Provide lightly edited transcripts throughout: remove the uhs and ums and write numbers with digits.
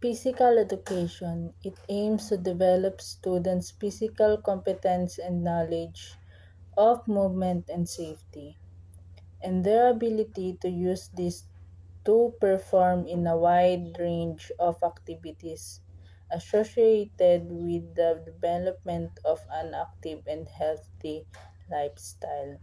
Physical education. It aims to develop students' physical competence and knowledge of movement and safety, and their ability to use this to perform in a wide range of activities associated with the development of an active and healthy lifestyle.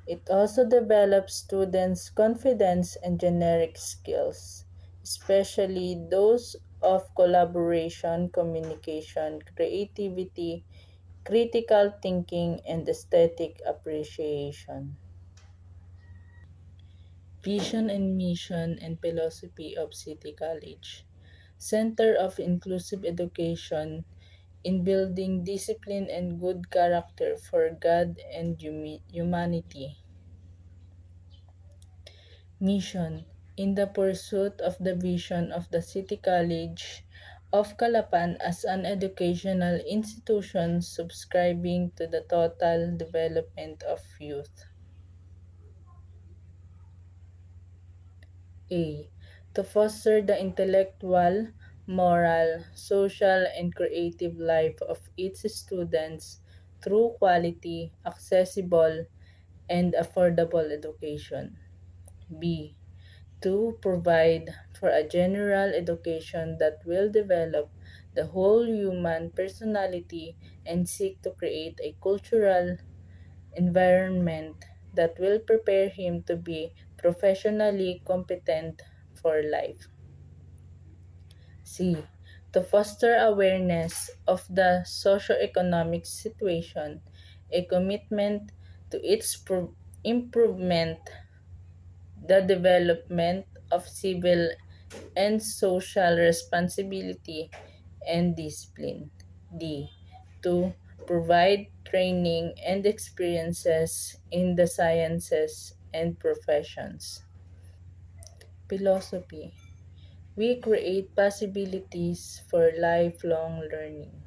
It also develops students' confidence and generic skills, especially those of collaboration, communication, creativity, critical thinking, and aesthetic appreciation. Vision and mission and philosophy of City College. Center of Inclusive Education in building discipline and good character for God and humanity. Mission: in the pursuit of the vision of the City College of Calapan as an educational institution subscribing to the total development of youth. A. To foster the intellectual, moral, social, and creative life of its students through quality, accessible, and affordable education. B. To provide for a general education that will develop the whole human personality and seek to create a cultural environment that will prepare him to be professionally competent for life. C. To foster awareness of the socio-economic situation, a commitment to its improvement, the development of civil and social responsibility and discipline. D. To provide training and experiences in the sciences and professions. Philosophy. We create possibilities for lifelong learning.